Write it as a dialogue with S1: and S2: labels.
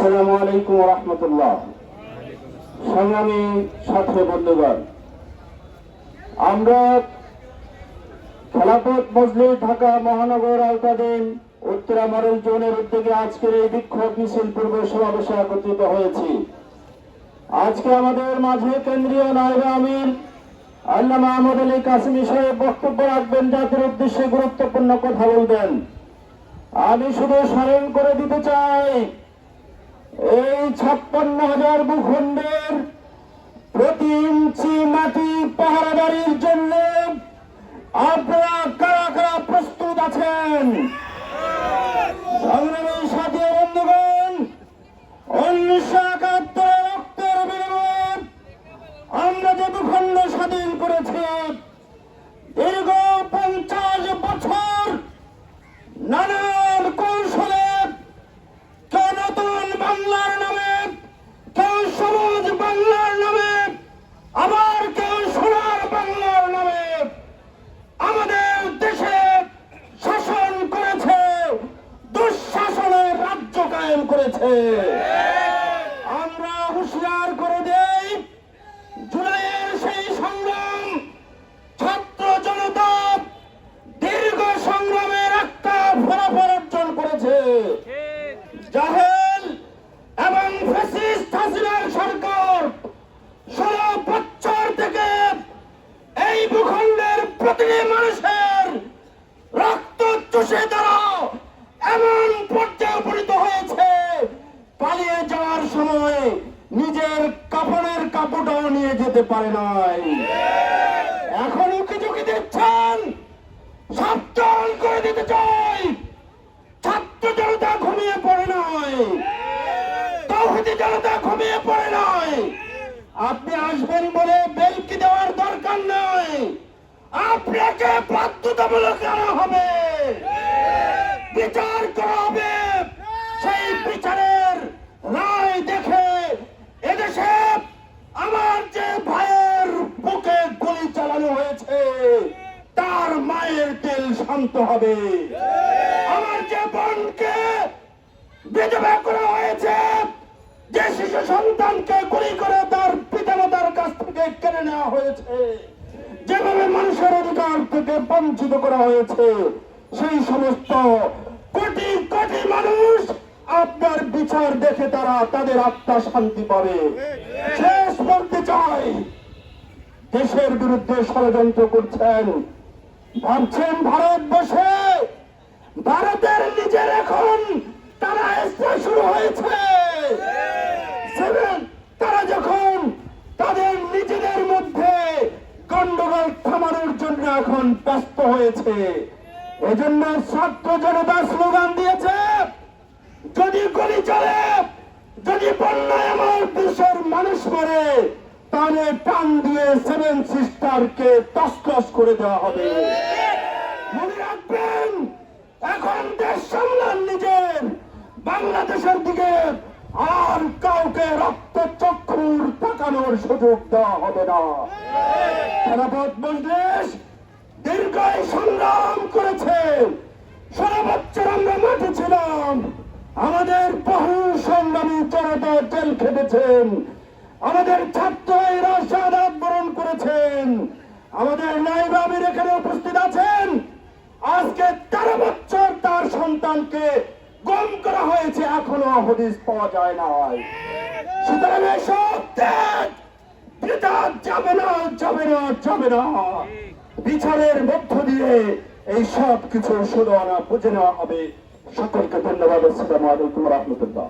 S1: আসসালামু আলাইকুম ওয়া রাহমাতুল্লাহ। সংগ্রামী ছাত্র বন্ধুগণ, আমরা খেলাফত মজলিস ঢাকা মহানগর আওতাধীন উত্তরা মডেল জোনের উদ্যোগে আজকের এই বিক্ষোভ মিছিল পূর্ব সমাবেশে একত্রিত হয়েছি। আজকে আমাদের মাঝে কেন্দ্রীয় নায়েব আমির আল্লামা আহমদ আলী কাসেমি সাহেব বক্তব্য রাখবেন, জাতির উদ্দেশ্যে গুরুত্বপূর্ণ কথা বলবেন। আমি শুধু স্মরণ করে দিতে চাই, এই 56,000 ভূখণ্ডের প্রতি ইঞ্চি মাটি পাহারাদারির জন্য আপনারা কারা কারা প্রস্তুত আছেন? সংগ্রামী সাথী বন্ধুগণ, 1971 রক্তের বিনিময়ে আমরা যে ভূখণ্ড স্বাধীন করেছি, দীর্ঘ 50 বছর নানান কৌশলে কেউ নতুন বাংলার নামে, কেউ সবুজ বাংলার নামে, আবার কেউ সোনার বাংলার নামে আমাদের দেশে শাসন করেছে, দুঃশাসনের রাজ্য কায়েম করেছে। আমরা হুঁশিয়ার করে দেই, জুলাইয়ের সেই সংগ্রাম, ছাত্র জনতা দীর্ঘ সংগ্রামের একটা ফলাফল অর্জন করেছে। জাহেল এবং ফ্যাসিস্ট হাসিনার সরকার 16 বছর থেকে এই ভূখণ্ডের প্রতিটি মানুষের রক্ত চুষে তারা এমন পর্যায়ে উপনীত হয়েছে, পালিয়ে যাওয়ার সময় নিজের কাপড়ের কাপড়টাও নিয়ে যেতে পারে নাই। এখন উকি ঝুঁকি দিচ্ছেন, সাবধান করে দিতে চাই, ছাত্র জনতা ঘুমিয়ে পড়ে নয়, তৌহিদি জনতা ঘুমিয়ে পড়ে নয়। আপনি আসবেন বলে বেলকি দেওয়ার দরকার নয়, আপনাকে বাধ্যতামূলক করা হবে, বিচার করা হবে। সেই বিচারের রায় দেখে এদেশে আমার যে ভাইয়ের বুকে গুলি চালানো হয়েছে তার মায়ের দিল শান্ত হবে। আমার যে বোনকে বিধবা করা হয়েছে, যে শিশু সন্তানকে গুলি করে তার পিতামাতার কাছ থেকে কেড়ে নেওয়া হয়েছে, যেভাবে মানুষের অধিকার থেকে বঞ্চিত করা হয়েছে, সেই সমস্ত কোটি কোটি মানুষ আপনার বিচার দেখে তারা তাদের আত্মা শান্তি পাবে। শেষ বলতে চাই, দেশের বিরুদ্ধে ষড়যন্ত্র করছেন, ভাবছেন ভারত বসে, ভারতের নিজের এখন তারা শুরু হয়েছে। তারা যখন তাদের নিজেদের মধ্যে গন্ডগোল থামানোর জন্য এখন ব্যস্ত হয়েছে, এজন্য ছাত্র জনতা স্লোগান দিয়েছে, যদি গুলি চলে, যদি বন্যায় আমার দেশের মানুষ মরে, তাহলে টান দিয়ে 7 সিস্টারকে তছনছ করে দেওয়া হবে। মনে রাখবেন, এখন দেশ সামলান নিজের, বাংলাদেশের দিকে আর কাউকে রক্ত চক্ষুর তাকানোর সুযোগ দেওয়া হবে না। খেলাফত মজলিস দীর্ঘ সংগ্রাম করেছে, 16 বছর আমরা মাঠে ছিলাম, আমাদের বহু সংগ্রামী জনতা জেল খেটেছেন, আমাদের ছাত্ররা শাহাদাত বরণ করেছেন, আমাদের নায়েব আমির এখানে উপস্থিত আছেন। আজকে 13 বছর তার সন্তানকে গুম করা হয়েছে, এখনো হদিস পাওয়া যায় নাই। সুতরাং এসব ত্যাগ যাবে না, যাবে না, যাবে না। বিচারের মধ্য দিয়ে এই সব কিছু শুধু বুঝে নেওয়া হবে। সকলকে ধন্যবাদ। আসসালামু আলাইকুম ওয়া রাহমাতুল্লাহ।